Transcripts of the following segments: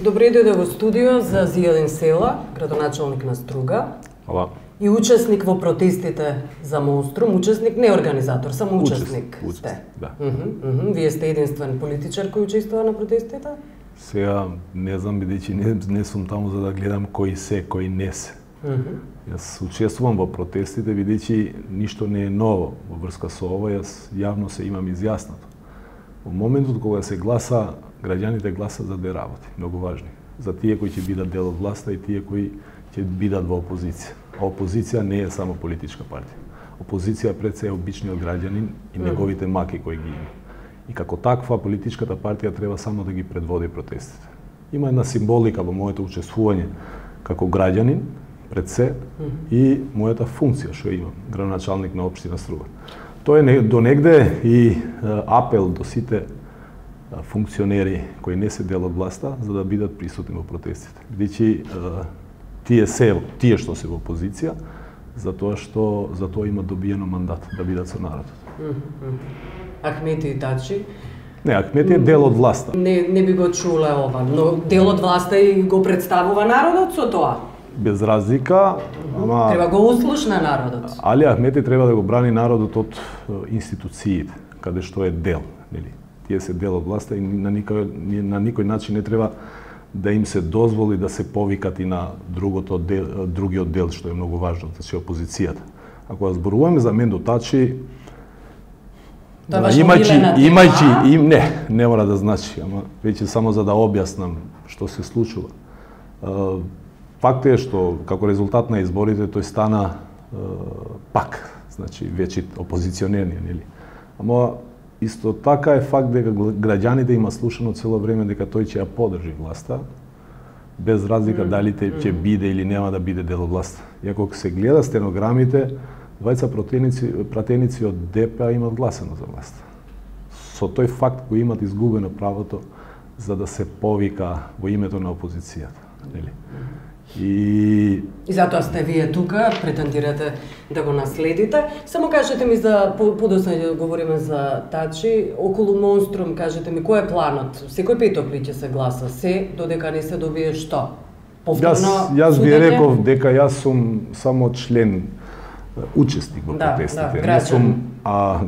Добре дојде во студио за Зијадин Села, градоначалник на Струга. Ала. И учесник во протестите за Монструм, учесник, не организатор, само учесник сте. Да. Вие сте единствен политичар кој учествува на протестите? Сега не знам, бидејќи не сум таму за да гледам кои се, кои не се. Јас учествувам во протестите, бидејќи ништо не е ново во врска со ова, јас јавно се имам изјаснато. Во моментот кога се гласа, граѓаните гласат за две работи, многу важни. За тие кои ќе бидат дел од власта и тие кои ќе бидат во опозиција. А опозиција не е само политичка партија. Опозиција пред се е обичниот граѓанин и неговите маки кои ги има. И како таква политичката партија треба само да ги предводи протестите. Има една символика во моето учествување како граѓанин пред се и мојата функција што имам, градоначалник на општина Струга. Тоа е до негде и апел до сите функционери кои не се дел од власта за да бидат присутни во протестите. Бидејќи тие што се во опозиција, затоа има добиено мандат да бидат со народот. Ахмети и Тачи? Не, Ахмети е дел од власта. Не би го чуле ова, но дел од власта и го представува народот со тоа. Без разлика, ама треба го услушна народот. Али Ахмети треба да го брани народот од институциите, каде што е дел, нели? Тие се дел од власта и на никој начин не треба да им се дозволи да се повикат и на другиот дел, што е многу важно, значи опозицијата. Ако ја зборуваме за Мендо Тачи, не мора да значи, ама веќе само за да објаснам што се случува. Факт е што како резултат на изборите тој стана пак, значи веќе опозиционерни, нели? Ама исто така е факт дека граѓаните има слушано цело време дека тој ќе ја подржи власта, без разлика дали ќе биде или нема да биде дел од власта. И ако се гледа стенограмите, двајца пратеници од ДП имат гласано за власта. Со тој факт го имат изгубено правото за да се повика во името на опозицијата, нели? И затоа сте вие тука, претендирате да го наследите. Само кажете ми за подоцна да говориме за Тачи, околу Монструм, кажете ми кој е планот? Секој петок ли ќе се гласа? Се додека не се добие што? Повторно Јас ви реков дека јас сум само член, учесник во протестите. Не сум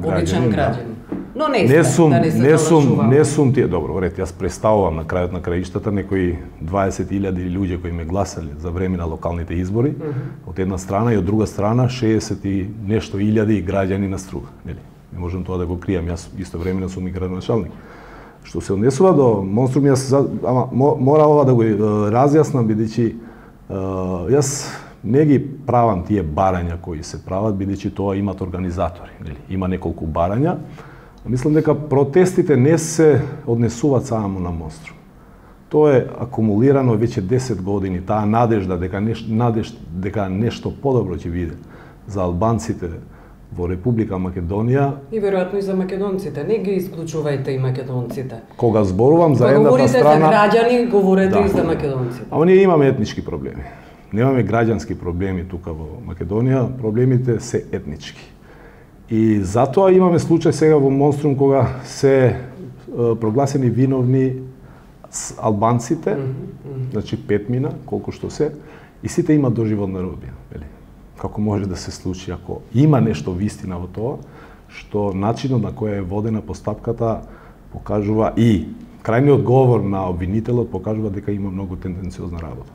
граѓанин. Но не сум тие, добро, ред, јас представувам на крајот на краиштата некои 20.000 луѓе кои ме гласале за време на локалните избори, од една страна и од друга страна 60 и нешто илјади граѓани на Струга, нели? Не можам тоа да го кријам, јас истовремено сум и градоначалник. Што се однесува до Монструм, мора ова да го разјаснам, бидејќи јас не ги правам тие барања кои се прават, бидејќи тоа имат организатори, нели? Има неколку барања. Мислам дека протестите не се однесуваат само на Монструм. Тоа е акумулирано веќе 10 години, таа надежда дека нешто подобро ќе биде за албанците во Република Македонија. И веројатно и за македонците, не ги исклучувајте и македонците. Кога зборувам за едната страна, говорите за граѓани, говорете и за македонците. Ама ние имаме етнички проблеми. Немаме граѓански проблеми тука во Македонија, проблемите се етнички. И затоа имаме случај сега во Монструм кога се прогласени виновни албанците, значи 5 мина, колку што се, и сите имат доживотна робија, нели? Како може да се случи ако има нешто вистина во тоа, што начинот на кој е водена постапката покажува и крајниот говор на обвинителот покажува дека има многу тенденциозна работа.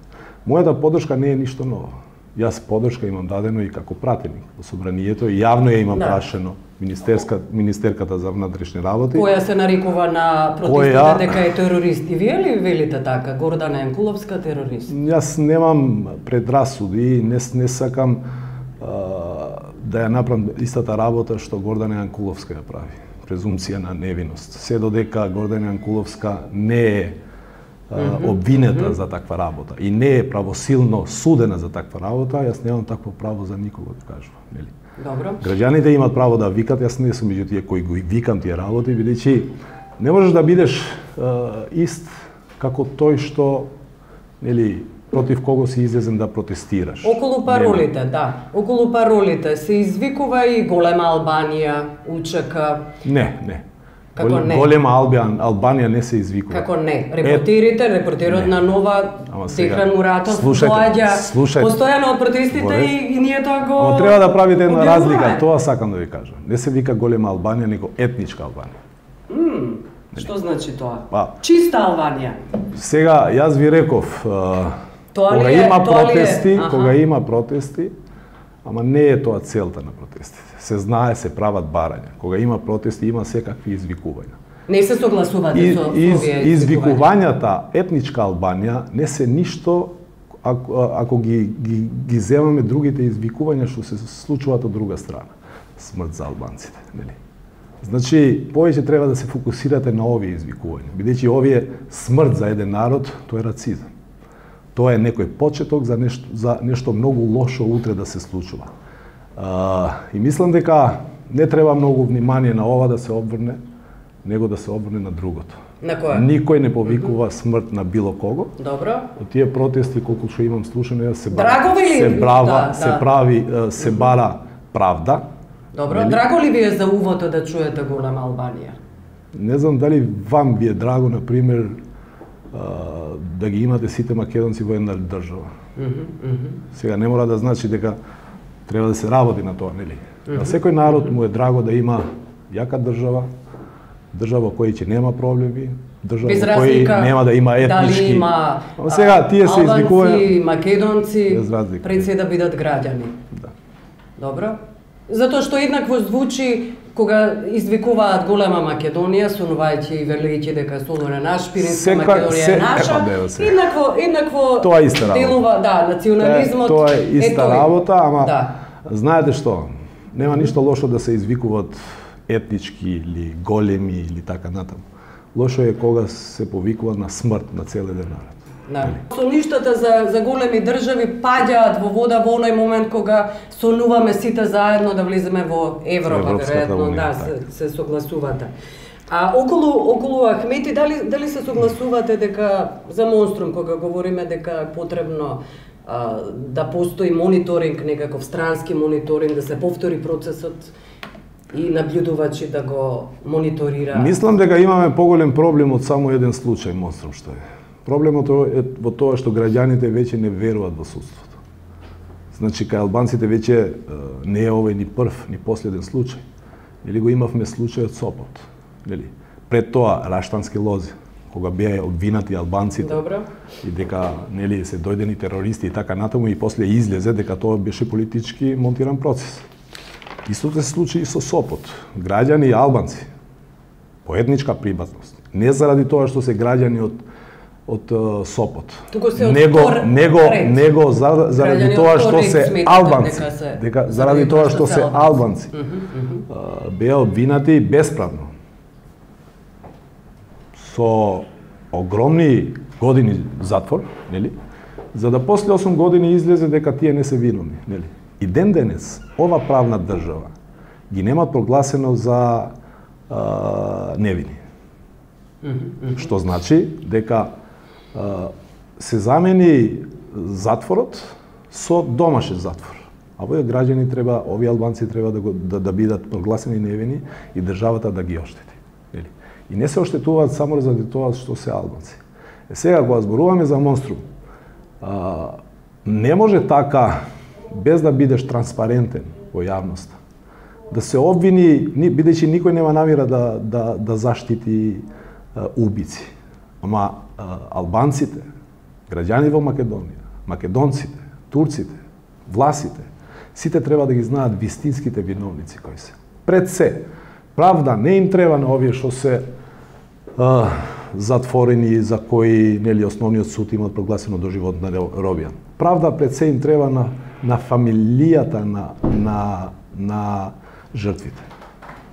Мојата поддршка не е ништо ново. Јас поддршка имам дадено и како пратеник во собранието и јавно ја имам прашено министерката за внатрешни работи. Која се нарекува на протестите дека е терорист. И вие ли велите така, Гордана Јанкуловска терорист? Јас немам предрасуди, не сакам да ја направам истата работа што Гордана Јанкуловска ја прави. Презумција на невиност. Се додека Гордана Јанкуловска не е обвинета за таква работа и не е правосилно судена за таква работа, јас немам такво право за никого да кажувам, нели? Добро. Граѓаните имат право да викат, јас не сум меѓу тие кои го викам тие работи, бидејќи не можеш да бидеш ист како тој што, нели, против кого си излезен да протестираш. Околу паролите, да. Околу паролите се извикува и голема Албанија, УЧК. Не. Како не? Голема Албанија не се извикува. Како не? Репортерот на Нова Техран Муратов доаѓа постојано од протестите и ние тоа го... Ама треба да правите една разлика, тоа сакам да ви кажам. Не се вика голема Албанија, него етничка Албанија. Што значи тоа? Чиста Албанија. Сега, јас ви реков, кога има протести, ама не е тоа целта на протестите. Се знае, се прават барања. Кога има протести, има секакви извикувања. Не се согласувате со овие извикувањата етничка Албанија не се ништо ако ги земаме другите извикувања што се случуваат од друга страна. Смрт за албанците, нели? Значи, повеќе треба да се фокусирате на овие извикувања, бидејќи овие смрт за еден народ, тоа е рацизам. Тоа е некој почеток за нешто многу лошо утре да се случува. И мислам дека не треба многу внимание на ова да се обрне, него да се обрне на другото. На која? Никој не повикува смрт на било кого. Добро. Од тие протести колку што имам слушано, се бара правда. Добро, драго ли ви е за увото да чуете голема Албанија? Не знам дали вам ви е драго, например, да ги имате сите македонци во една држава. Сега не мора да значи дека треба да се работи на тоа, нели? На секој народ му е драго да има јака држава, држава која ќе нема проблеми, држава која нема да има етнички. Дали има сега тие се извикуваат албанци, македонци, пред се да бидат граѓани. Да. Добро. Затоа што еднакво звучи кога извикуваат голема Македонија, сонувајќи и велејќи дека Солуне наш, Пиринска Македонија е наша, еднакво тоа е иста работа. Делува, национализмот. Тоа е иста работа, ама знаете што? Нема ништо лошо да се извикуваат етнички или големи или така натаму. Лошо е кога се повикува на смрт на цел еден народ. Соништата за големи држави паѓаат во вода во оној момент кога сонуваме сите заедно да влеземе во Европа, веројатно, се согласувате. А околу Ахмети, дали се согласувате дека за Монструм, кога говориме дека е потребно да постои мониторинг, некаков странски мониторинг, да се повтори процесот и набљудувачи да го мониторира? Мислам дека имаме поголем проблем од само еден случај, Монструм, што е. Проблемот е во тоа што граѓаните веќе не веруваат во судството. Значи, кај албанците веќе не е овој ни прв, ни последен случај. Или го имавме случајот Сопот. Нели? Пред тоа Раштански лози, кога беа обвинати албанците. Добро. И дека нели се дојдени терористи и така натаму, и после излезе дека тоа беше политички монтиран процес. Истото се случи и со Сопот. Граѓани и албанци по етничка припадност. Не заради тоа што се граѓани од Сопот. Него заради тоа што се албанци. Заради тоа што се албанци. Беа обвинати бесправно. Со огромни години затвор, нели? За да после 8 години излезе дека тие не се виновни, нели? И ден денес ова правна држава ги нема прогласено за невини. Што значи дека се замени затворот со домашен затвор. А овие граѓани треба, овие албанци треба да бидат прогласени невини и државата да ги оштети. Нели? И не се оштетуваат само заради тоа што се албанци. Сега кога зборуваме за Монструм, не може така без да бидеш транспарентен во јавноста, да се обвини, бидејќи никој нема намера да заштити убици. Ама албанците, граѓани во Македонија, македонците, турците, власите, сите треба да ги знаат вистинските виновници кои се. Пред се, правда не им треба на овие што се затворени, за кои нели основниот суд има прогласено доживотна робија. Правда пред се им треба на фамилијата на жртвите.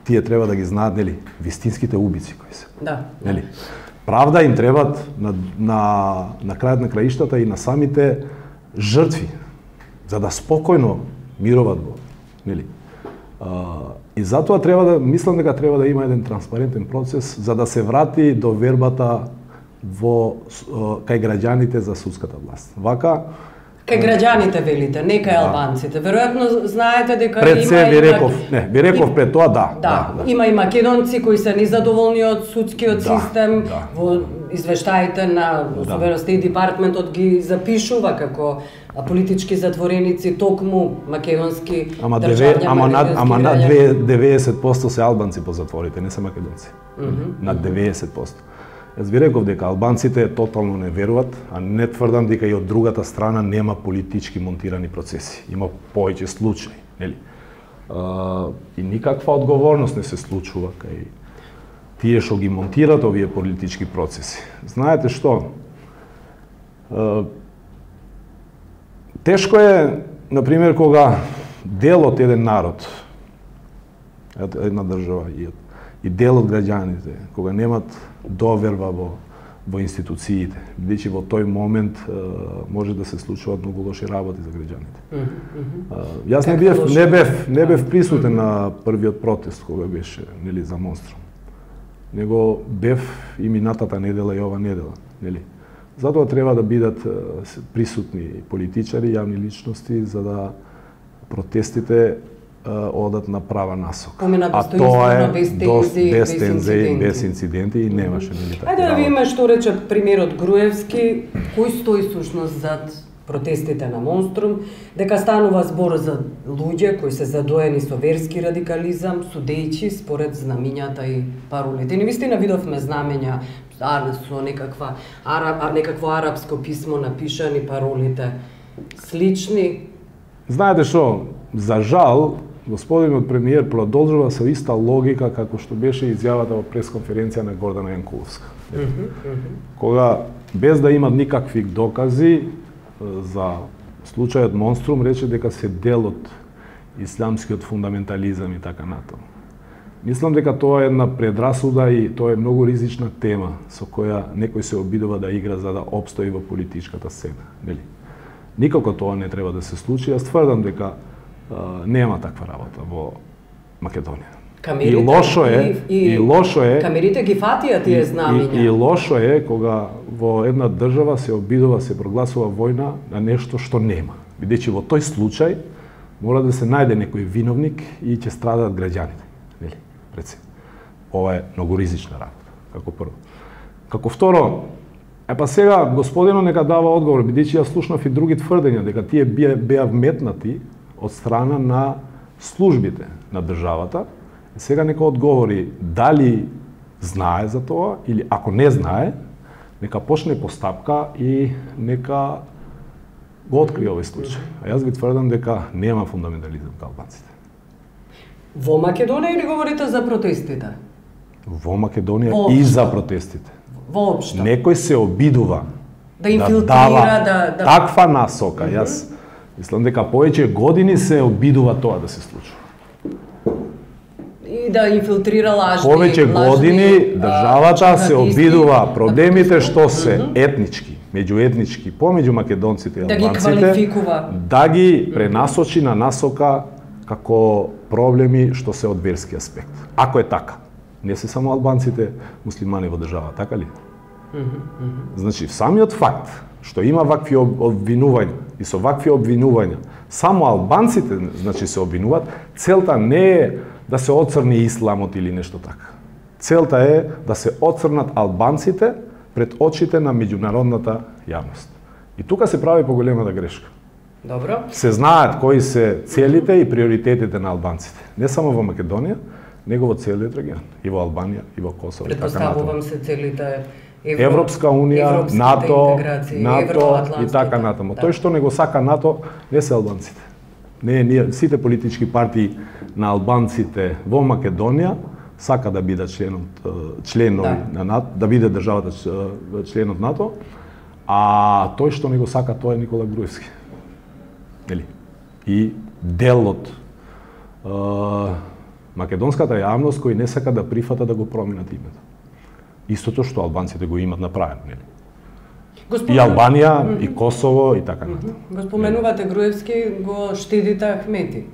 Тие треба да ги знаат нели вистинските убици кои се. Да. Нели? Правда им требат на крајот на краиштата и на самите жртви, за да спокојно мируват во, нели? И затоа мислам дека треба да има еден транспарентен процес за да се врати до вербата кај граѓаните за судската власт. Вака Кај граѓаните велите, не кај албанците. Веројатно знаете дека пред се би реков пред тоа да. Има и македонци кои се незадоволни од судскиот систем, во извештаите на особено Стейт департментот ги запишува како политички затвореници токму македонски државјани. Ама над 90% се албанци по затворите, не се македонци. Над 90%. Јас ви реков дека албанците тотално не веруват, а не тврдам дека и од другата страна нема политички монтирани процеси. Има повеќе случаи, нели? И никаква одговорност не се случува кај тие што ги монтират овие политички процеси. Знаете што? Тешко е, например, кога дел од еден народ, една држава и дел од граѓаните, кога немат доверба во институциите, бидејќи во тој момент може да се случуваат многу лоши работи за граѓаните. Јас не бев присутен на првиот протест кога беше, нели, за Монструм. Него бев и минатата недела и ова недела, нели. Затоа треба да бидат присутни политичари, јавни личности, за да протестите одат на права насока. А тоа е без тензии, без инциденти и немаше, нели така. Ајде да видиме што рече премиерот Груевски, кој стои сушност зад протестите на Монструм, дека станува збор за луѓе кои се задоени со верски радикализам, судејќи според знамињата и паролите. Не вистина видовме знамења со некакво арапско писмо напишани, паролите слични. Знаете што, за жал, господинот премиер продолжува со иста логика како што беше изјавата во пресконференција на Гордана Јанкуловска. Кога без да имат никакви докази за случајот Монструм, рече дека се дел од исламскиот фундаментализам и така натаму. Мислам дека тоа е една предрасуда и тоа е многу ризична тема со која некој се обидува да игра за да опстои во политичката сцена, нели? Никако тоа не треба да се случи. Јас тврдам дека нема таква работа во Македонија. Камерите, и лошо е камерите ги фатија тие знамиња. И лошо е кога во една држава се обидува, се прогласува војна на нешто што нема. Бидејќи во тој случај мора да се најде некој виновник и ќе страдаат граѓаните, нели? Реци. Ова е многу ризична работа, како прво. Како второ, па сега господинот нека дава одговор, бидејќи јас слушнав и други тврдења дека тие беа вметнати од страна на службите на државата. Сега нека одговори дали знае за тоа или ако не знае, нека почне постапка и нека го открие овој случај. А јас ви тврдам дека нема фундаментализам кај албанците. Во Македонија или говорите за протестите? Во Македонија и за протестите. Воопшто. Некој се обидува да инфилтрира, да таква насока. Јас мислам дека повеќе години се обидува тоа да се случува. И да инфилтрира лажни. Повеќе години државата се обидува проблемите што се етнички, меѓуетнички, помеѓу македонците и албанците, да ги пренасочи на насока како проблеми што се од верски аспект. Ако е така, не се само албанците муслимани во држава, така ли? Значи, самиот факт што има вакви обвинувања и со вакви обвинувања само албанците, значи, се обвинуваат, целта не е да се оцрни исламот или нешто така. Целта е да се оцрнат албанците пред очите на меѓународната јавност. И тука се прави поголемата грешка. Добро. Се знаат кои се целите и приоритетите на албанците. Не само во Македонија, него во целиот регион. И во Албанија, и во Косово. Предпоставувам се целите Европска унија, НАТО и така натаму. Тој што не го сака НАТО не се албанците. Не, сите политички партии на албанците во Македонија сака да бидат членови на НАТО, да биде државата член од НАТО, а тој што не го сака тоа е Никола Груевски. Нели? И дел од македонската јавност кој не сака да прифата да го променат името. Истото што албанците го имат направено, нели? И Албанија, и Косово, и така натаму. Го споменувате Груевски, го штедите Ахмети.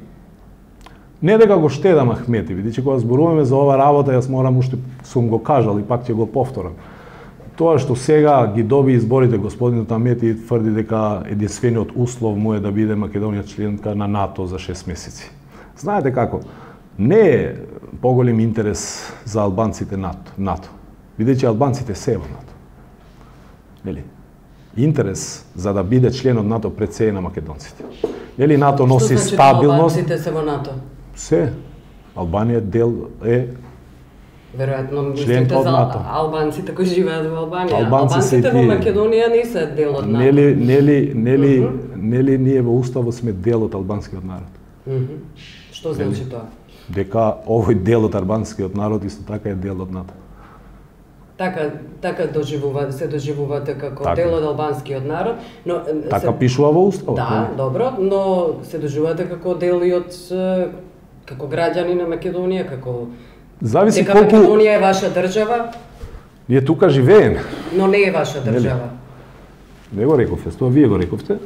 Не дека го штедам Ахмети, бидејќи кога зборуваме за ова работа, јас морам уште сум го кажал и пак ќе го повторам. Тоа што сега ги доби изборите господинот Амети тврди дека единствениот услов му е да биде Македонија членка на НАТО за 6 месеци. Знаете како? Не е поголем интерес за албанците НАТО. Бидејќи албанците се во НАТО. Нели? Интерес за да биде член од НАТО пред се е на македонците. Нели НАТО носи стабилност. Што значи албанците се во НАТО? Се. Албанија дел е веројатно мислите за албанците кои живеат во Албанија. Албанците во Македонија не се дел од НАТО. Нели ние во уставот сме дел од албанскиот народ. Што значи тоа? Дека овој дел од албанскиот народ исто така е дел од НАТО. Така се доживувате како дел од албанскиот народ, но така пишува во уставот. Да, добро, но се доживувате како дел и од како граѓани на Македонија, како зависи дека колку Македонија е ваша држава. Ние тука живееме. Но не е ваша држава. Не го рековте, тоа вие го рековте.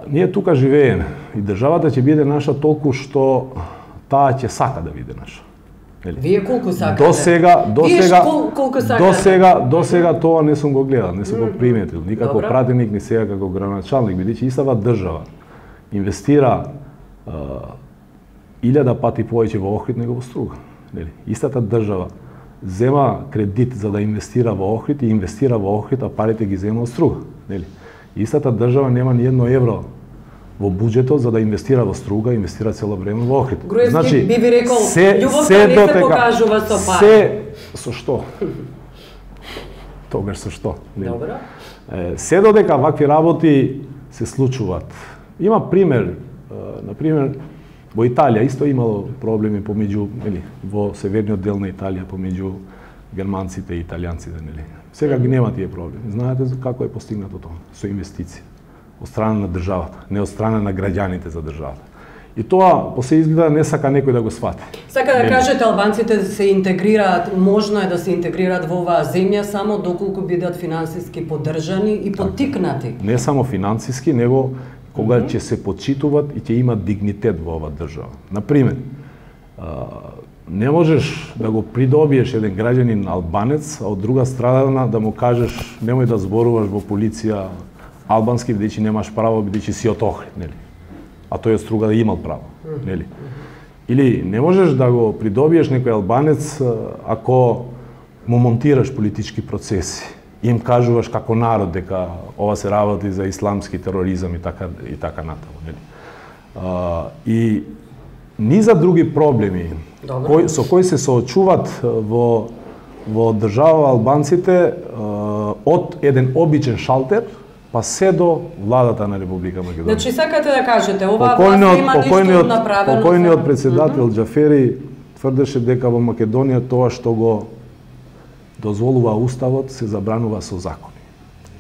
Ние тука живееме и државата ќе биде наша толку што таа ќе сака да биде наша. Вие колку сакате? До сега тоа не сум го гледал, не сум го приметил, ни како пратеник, ни сега како граначалник, бидејќи истава држава инвестира 1000 пати повеќе во Охрид него во Струга. Истата држава зема кредит за да инвестира во Охрид и инвестира во Охрид, а парите ги зема од Струга. Истата држава нема ни 1 евро во буџетот за да инвестира во Струга, инвестира цело време во Охрид. Груевски би ви рекол, љубовта не се покажува со пари. Се со што? Тогаш со што? Добро. Се додека вакви работи се случуваат. Има пример, например, во Италија исто имало проблеми помеѓу, во северниот дел на Италија помеѓу германците и италијанците, нели. Сега ги нема тие проблеми. Знаете како е постигнато тоа? Со инвестиции од страна на државата, не од страна на граѓаните за државата. И тоа по се изгледа не сака некој да го свати. Сака да кажете албанците се интегрираат, можно е да се интегрираат во оваа земја само доколку бидат финансиски поддржани и поттикнати. Не само финансиски, него кога ќе се почитуваат и ќе имат дигнитет во оваа држава. Например, не можеш да го придобиеш еден граѓанин албанец, а од друга страна да му кажеш немој да зборуваш во полиција албански, бидејќи немаш право, бидејќи си од Охрид, нели? А тој од Струга да имал право, нели? Или не можеш да го придобиеш некој албанец ако му монтираш политички процеси. Им кажуваш како народ дека ова се работи за исламски тероризам и така натаму, нели? И низа други проблеми со кои се соочуваат во држава албанците од еден обичен шалтер па се до владата на Република Македонија. Значи сакате да кажете оваа власт има ништо направено. Покојниот председател Џафери тврдеше дека во Македонија тоа што го дозволува уставот се забранува со закони.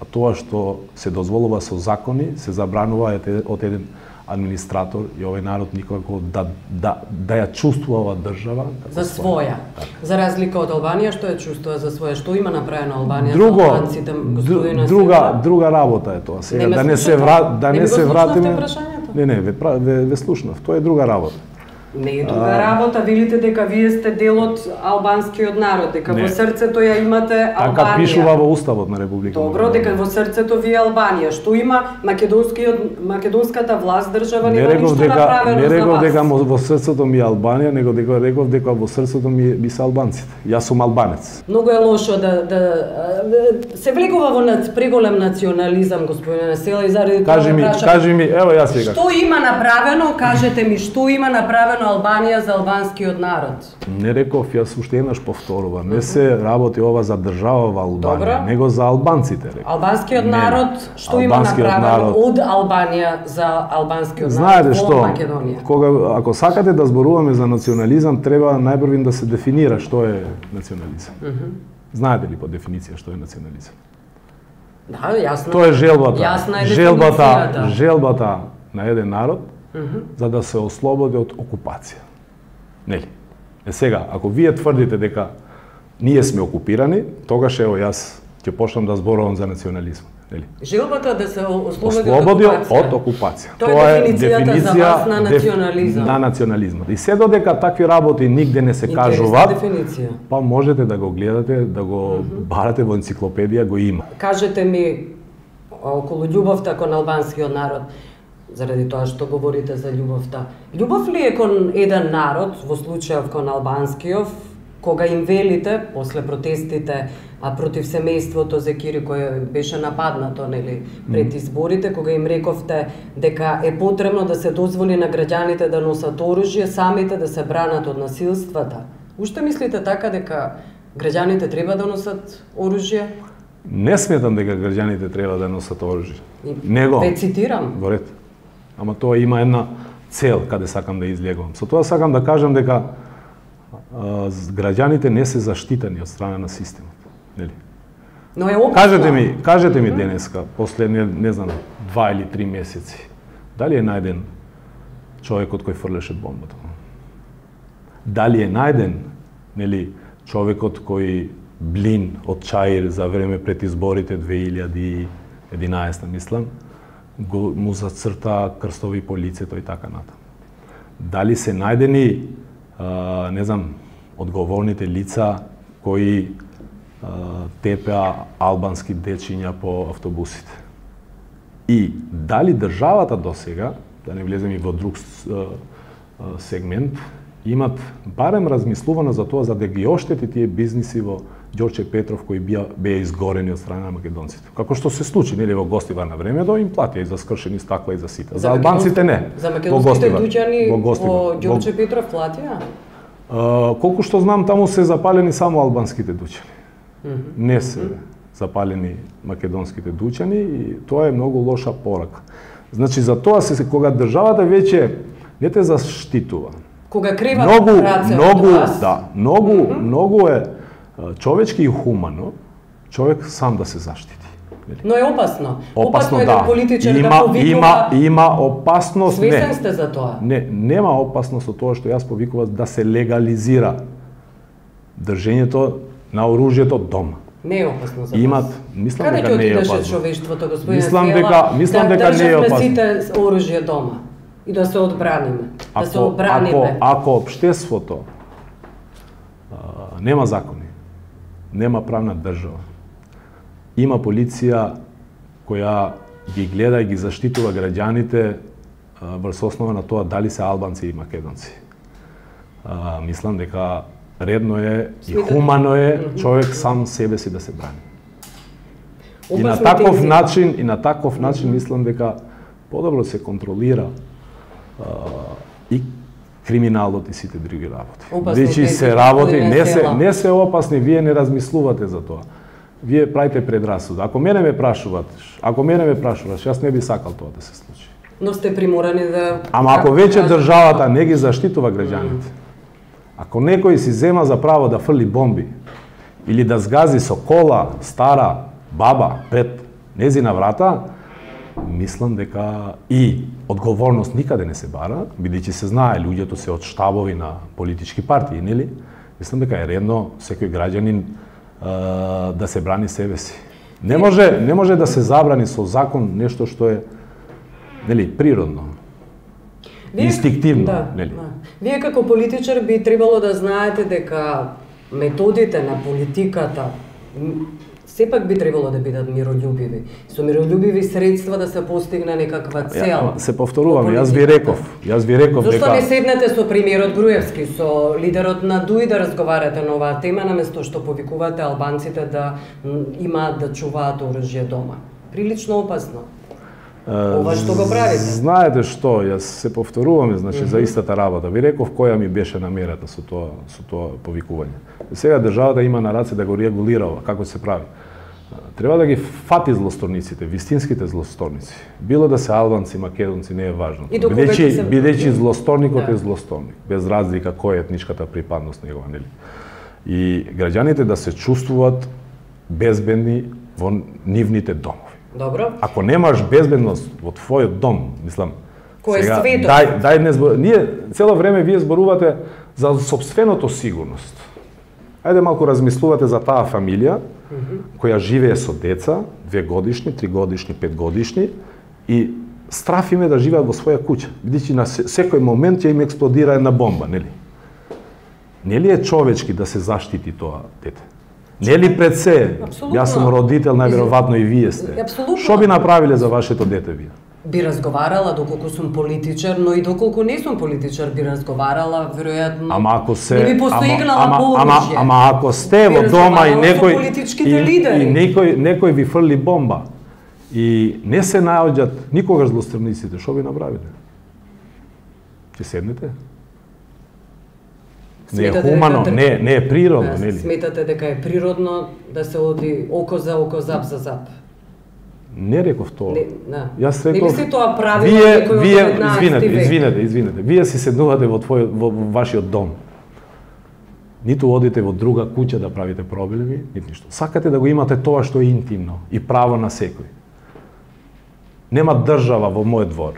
А тоа што се дозволува со закони се забранува од еден администратор и овој народ никако да ја чувствува оваа држава за своја. За разлика од Албанија што ја чувствува за своја, што има направено Албанија за албанците, господине Сева? Друга работа е тоа. Сега да не се вратиме. Не, ве слушнав. Тоа е друга работа. Не е друга работа, велите дека вие сте дел од албанскиот народ, дека во срцето ја имате Албанија. Така пишува во уставот на Република. Добро, дека во срцето ви е Албанија. Што има македонската власт држава нема ништо направено за вас. Не реков дека во срцето ми е Албанија, него дека реков дека во срцето ми се албанците. Јас сум албанец. Многу е лошо да се влегува во преголем национализам, господине Села, и заради тоа кажи ми, ево јас сега. Што има направено, кажете ми, што има направено Албанија за албанскиот народ? Не реков, јас уште еднаш повторувам. Не се работи ова за држава во Албанија, него за албанците, реков. Албанскиот народ, што има направено од Албанија за албанскиот народ во Македонија? Кога, ако сакате да зборуваме за национализам, треба најпрво да се дефинира што е национализам. Знаете ли по дефиниција што е национализам? Да, јасно. Тоа е желбата на еден народ за да се ослободи од окупација. Нели? Сега, ако вие тврдите дека ние сме окупирани, тогаш ево јас ќе почнам да зборувам за национализмот. Желбата да се ослободи од окупација. Тоа е дефиниција за вас на национализам. На национализмот. И се додека такви работи нигде не се кажуваат, па можете да го гледате, да го барате во енциклопедија, го има. Кажете ми околу љубовта кон албанскиот народ, заради тоа што говорите за љубовта. Љубов ли е кон еден народ, во случајов кон албанскиот, кога им велите после протестите против семејството Зекири кое беше нападнато, нели, пред изборите, кога им рековте дека е потребно да се дозволи на граѓаните да носат оружје, самите да се бранат од насилствата. Уште мислите така дека граѓаните треба да носат оружје? Не сметам дека граѓаните треба да носат оружје. Него ве цитирам. Во ред. Ама тоа има една цел каде сакам да излегувам. Со тоа сакам да кажам дека граѓаните не се заштитени од страна на системот. Нели? Но е опасно. Кажете ми денеска, после не знам 2 или 3 месеци, дали е најден човекот кој фрлеше бомбата? Дали е најден, нели, човекот кој Блин од Чаир за време пред изборите 2011, мислам, му зацрта крстови по лицето и така натаму? Дали се најдени, не знам, одговорните лица кои тепеа албански дечиња по автобусите? И дали државата досега, да не влезем и во друг сегмент, имат барем размислувано за тоа за да ги оштети тие бизниси во Ѓорче Петров кои беа изгорени од страна на македонците. Како што се случи, нели, во Гостивар на времето им платија и за скршени стакла и за сите. За албанците не. За македонските дуќани во Ѓорче Петров платија? Колку што знам, таму се запалени само албанските дуќани. Не се запалени македонските дуќани и тоа е многу лоша порака. Значи, за тоа кога државата веќе не те заштитува. Кога креват раце од вас. Да, многу е човечки и хумано човек сам да се заштити. Но е опасно. Опасно е да политичар да повикува. Има опасност. Свесен сте за тоа? Нема опасност од тоа што јас повикувам да се легализира држењето на оружјето дома. Не е опасно за вас. Мислам дека не е опасно. Каде ќе отидеше човештвото, господин Мислам дека не е опасно. Да држат оружје дома и да се одбраниме. Да се одбраниме. Ако општеството нема закони, нема правна држава, има полиција која ги гледа и ги заштитува граѓаните врз основа на тоа дали се албанци и македонци. Мислам дека редно е и хумано е човек сам себе си да се брани. И на таков начин мислам дека подобро се контролира и криминалот и сите други работи. Значи се работи, не се опасни, вие не размислувате за тоа. Вие правите предрасуда. Ако мене ме прашуваш, јас не би сакал тоа да се случи. Но сте приморани да... Ама ако веќе државата не ги заштитува граѓаните, ако некој си зема за право да фрли бомби или да згази со кола стара баба пред незина врата, мислам дека и одговорност никаде не се бара, бидејќи се знае луѓето се од штабови на политички партии, нели? Мислам дека е редно секој граѓанин да се брани себе си. Не може да се забрани со закон нешто што е, нели, природно. Инстинктивно, нели? Вие како политичар би требало да знаете дека методите на политиката сепак би требало да бидат мирољубиви. Со мирољубиви средства да се постигне некаква цел. Се повторувам, јас ви реков дека... Зошто не седнете со премиерот Груевски, со лидерот на ДУИ да разговарате на оваа тема, наместо што повикувате албанците да имаат да чуваат оружје дома? Прилично опасно. Ова што го правите? Знаете што, јас се повторуваме, значи, за истата работа. Ви реков која ми беше намерата со тоа повикување. Сега државата има на раце да го регулира ова, како се прави. Треба да ги фати злосторниците, вистинските злосторници. Било да се албанци, македонци, не е важно. Бидејќи злосторникот е злосторник, без разлика која е етничката припадност негова, нели? И граѓаните да се чувствуваат безбедни во нивните домови. Добро. Ако немаш безбедност во твојот дом, мислам, кој е светот? Дај не збор... Ние цело време вие зборувате за сопственото сигурност. Ајде малку размислувате за таа фамилија која живее со деца, 2 годишни, 3 годишни, 5 годишни и страф им е да живеат во своја куќа, бидејќи на секој момент ќе им експлодира една бомба, нели? Нели е човечки да се заштити тоа дете? Нели пред се, јас сум родител, најверојатно и вие сте. Што би направиле за вашето дете вие? Би разговарала доколку сум политичар, но и доколку не сум политичар би разговарала, веројатно. Ама ако се не би постоигнала пооружје. Ама ако сте во дома и некој ви фрли бомба и не се наоѓат никогаш злостребниците, што би направиле? Ќе седнете? Не е хумано, не е природно, нели? Сметате дека е природно да се оди око за око, зап за зап? Не реков тоа. Јас реков. Не ли тоа правило некој од 19 век? Извинете. Вие си седнувате во вашиот дом. Ниту одите во друга куќа да правите проблеми, ниту ништо. Сакате да го имате тоа што е интимно и право на секој. Нема држава во мојот двор.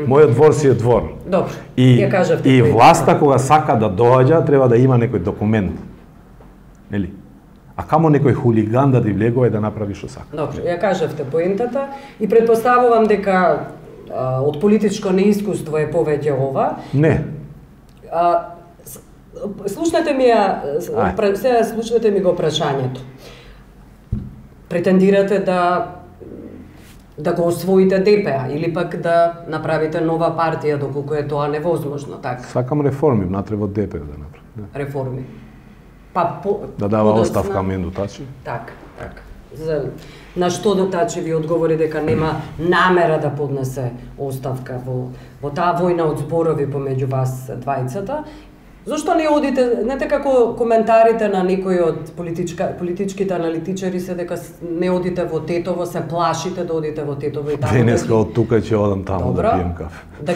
Мојот двор си е двор. Добро, ја кажавте. И власта кога сака да доаѓа, треба да има некој документ. Нели? А камо некој хулиган да ти влегува и да направи што сака. Добро, ја кажавте поентата и предпоставувам дека од политичко неискуство е повеќе ова. Не. Слушнете ми сега слушнете ми го прашањето. Претендирате да го освоите ДПА или пак да направите нова партија доколку е тоа невозможно, така? Сакам реформи внатре во ДПА да направам. Реформи. Да дава оставка Менду Тачи. Така. На што Тачи ви одговори дека нема намера да поднесе оставка во таа војна од зборови помеѓу вас двајцата. Зошто не одите, знаете како коментарите на некои од политичките аналитичари се дека не одите во Тетово, се плашите да одите во Тетово и таму. Денеска од тука ќе одам таму да пием кафе. Да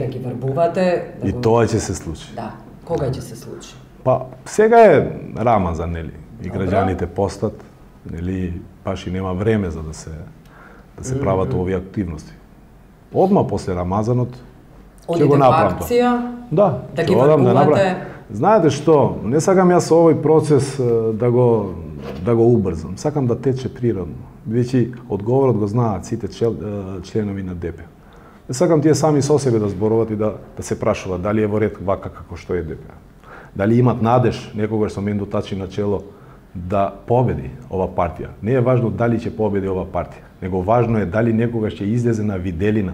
ги врбувате. И тоа ќе се случи. Да. Кога ќе се случи? Па, сега е Рамазан, нели? И граѓаните постат, нели, баш и нема време за да се прават овие активности. Одма после Рамазанот ќе го направам тоа. Да ги врбувате. Знаете што, не сакам јас овој процес да го убрзам. Сакам да тече природно. Бидејќи одговорот го знаат сите членови на ДП. Не сакам тие сами со себе да зборуват и да се прашуваат дали е во ред вака како што е ДП. Дали имат надеж некогаш со Менду Тачи на чело да победи ова партија. Не е важно дали ќе победи ова партија, него важно е дали некогаш ќе излезе на виделина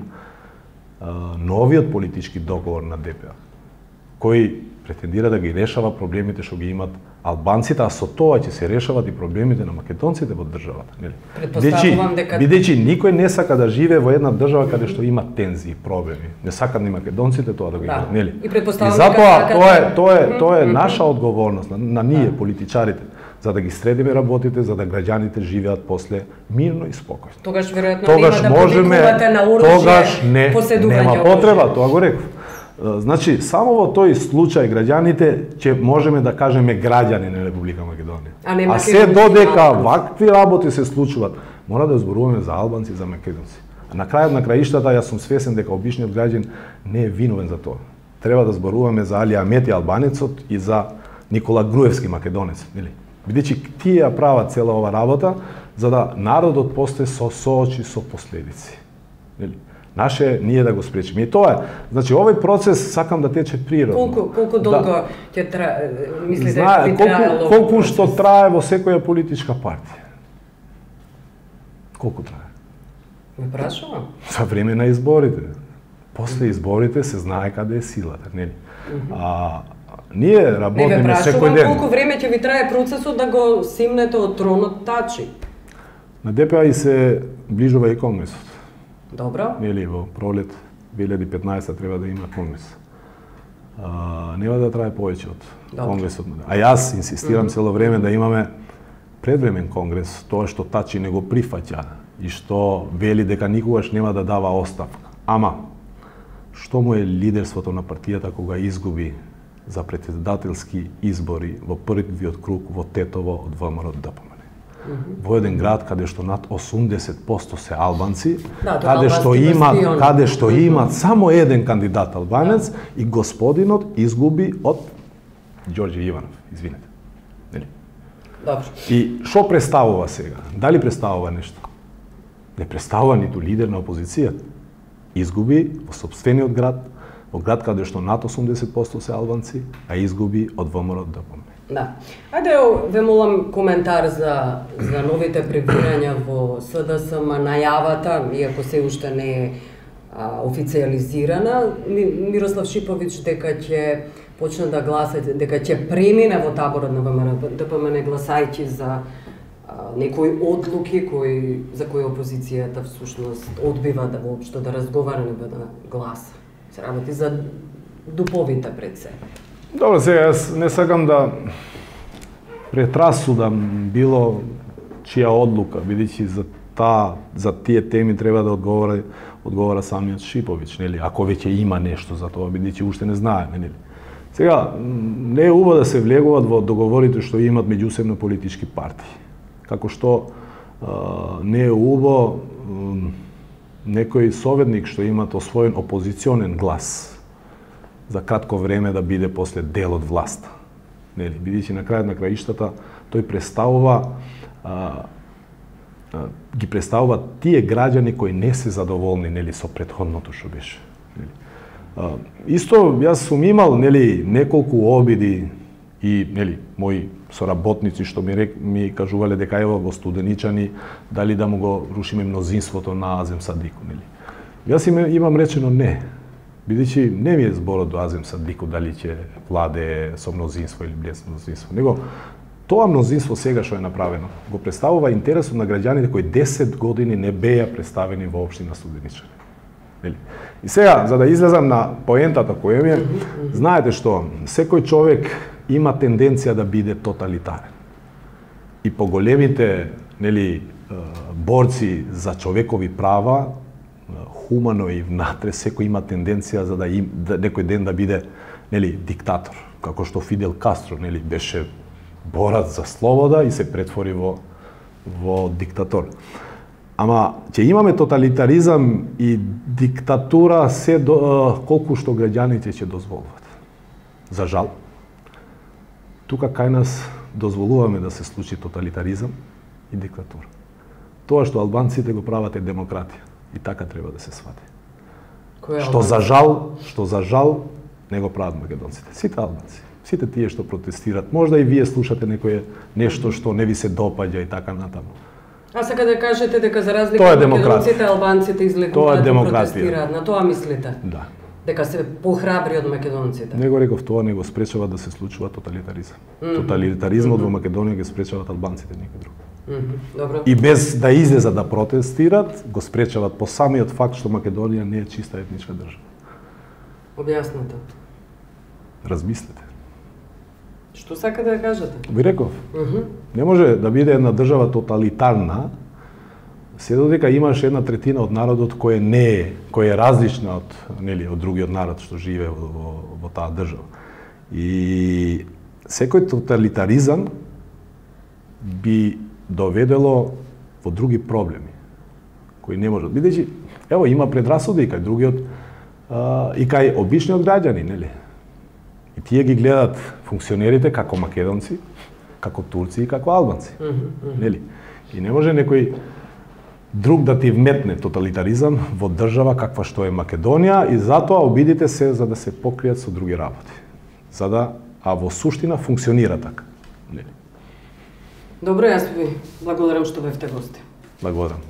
новиот политички договор на ДПА, кој претендира да ги решава проблемите што ги имат албанците, а со тоа ќе се решават и проблемите на македонците во државата, нели? Бидејќи никој не сака да живее во една држава каде што има тензии, проблеми. Не сакат ни македонците тоа да го имаат, нели? И затоа тоа е наша одговорност на ние политичарите, за да ги средиме работите, за да граѓаните живеат после мирно и спокојно. Тогаш веројатно нема да повикувате на оружје, поседување нема потреба, тоа го реков. Значи, само во тој случај граѓаните ќе можеме да кажеме граѓани на Република Македонија. А се додека вакви работи се случуваат, мора да зборуваме за албанци и за македонци. А на крајот на краиштата јас сум свесен дека обичниот граѓанин не е виновен за тоа. Треба да зборуваме за Али Амети албанецот и за Никола Груевски македонец, нели? Бидејќи тие ја прават цела ова работа за да народот после соочи со последици. Нели? Наше ние да го спречиме. И тоа е. Значи овој процес сакам да тече природно. Колку долго ќе трае, мислите би траело? Колку што трае во секоја политичка партија. Колку трае? Ме прашувам. За време на изборите. После изборите се знае каде е силата, нели? Ние работиме секој ден. Колку време ќе ви трае процесот да го симнете од тронот Тачи? На ДПА и се ближува и конгресот. Добро. Нели во пролет 2015 треба да има конгрес. Нема да трае повеќе од конгресот. А јас инсистирам цело време да имаме предвремен конгрес, тоа што Тачи не го прифаќа и што вели дека никогаш нема да дава оставка. Ама што му е лидерството на партијата кога изгуби за председателски избори во првиот круг во Тетово од ВМРО ДПМН. Во еден град каде што над 80% се албанци, каде што имат само еден кандидат албанец и господинот изгуби од Ѓорѓе Иванов, извинете. Нели? Добро. И што представува сега? Дали представува нешто? Не представува ниту лидер на опозицијата. Изгуби во сопствениот град, во град каде што над 80% се албанци, а изгуби од ВМРО ДПМН. Да. Ајде, ве молам коментар за новите пребирања во СДСМ, најавата, иако се уште не е официализирана, Мирослав Шиповиќ дека ќе почне да гласа, дека ќе премине во таборот на ВМРО ДПМН гласајќи за некои одлуки за кои опозицијата всушност одбива да воопшто да разговара, не да гласа. Се работи за дуповите пред се. Добро, сега јас не сакам да претрасудам било чија одлука, бидејќи за тие теми треба да одговара самиот Шиповиќ, нели? Ако веќе има нешто за тоа, бидејќи уште не знаеме, нели? Сега, не е убаво да се влегуваат во договорите што имат меѓусебно политички партии. Како што не е убаво некој советник што имат освоен опозиционен глас за кратко време да биде после дел од власта. Нели, бидејќи на крајот на краиштата тој ги представува тие граѓани кои не се задоволни, нели, со претходното што беше. Нели. Исто јас сум имал, нели, неколку обиди и, нели, мои соработници што ми кажувале дека ево во Студеничани дали да му го рушиме мнозинството на Азем Садику, нели. Јас имам речено не. Бидејќи не ми е зборот до Азем Садику дали ќе владе со мнозинство или без мнозинство, него тоа мнозинство сега што е направено го представува интересот на граѓаните кои 10 години не беа представени во општина Студеничани. Нели? И сега, за да излезам на поентата која ми е, знаете што, секој човек има тенденција да биде тоталитарен. И поголемите, нели, борци за човекови права, хумано и внатре, секој има тенденција за да некој ден да биде, нели, диктатор, како што Фидел Кастро, нели, беше борец за слобода и се претвори во диктатор. Ама ќе имаме тоталитаризам и диктатура колку што граѓаните ќе дозволуват. За жал, тука кај нас дозволуваме да се случи тоталитаризам и диктатура. Тоа што албанците го прават е демократија и така треба да се свати. Што за жал не го прават македонците. Сите албанци, сите тие што протестират, можда и вие слушате некое нешто што не ви се допаѓа и така натаму. А сега да кажете дека за разлика од македонците, албанците излегуваат и протестираат, на тоа мислите? Да. Дека се похрабри од македонците? Не го реков тоа, не го спречува да се случува тоталитаризам. Тоталитаризмот во Македонија ги спречават албанците, никој друг. Добро. И без да излезат да протестират, го спречават по самиот факт што Македонија не е чиста етничка држава. Објаснете. Размислете. Што сакате да кажете? Ви реков. Не може да биде една држава тоталитарна се додека имаш 1/3 од народот кој е различна од, нели, од другиот народ што живее во таа држава. И секој тоталитаризам би доведело во други проблеми кои не можат. Бидејќи ево има предрасуди и кај другиот и кај обичниот граѓани, нели? И тие ги гледат функционерите како македонци, како турци и како албанци. Нели? И не може некој друг да ти вметне тоталитаризам во држава каква што е Македонија и затоа обидите се за да се покријат со други работи. А во суштина функционира така. Нели? Добро, јас ви благодарам што бевте гости. Благодарам.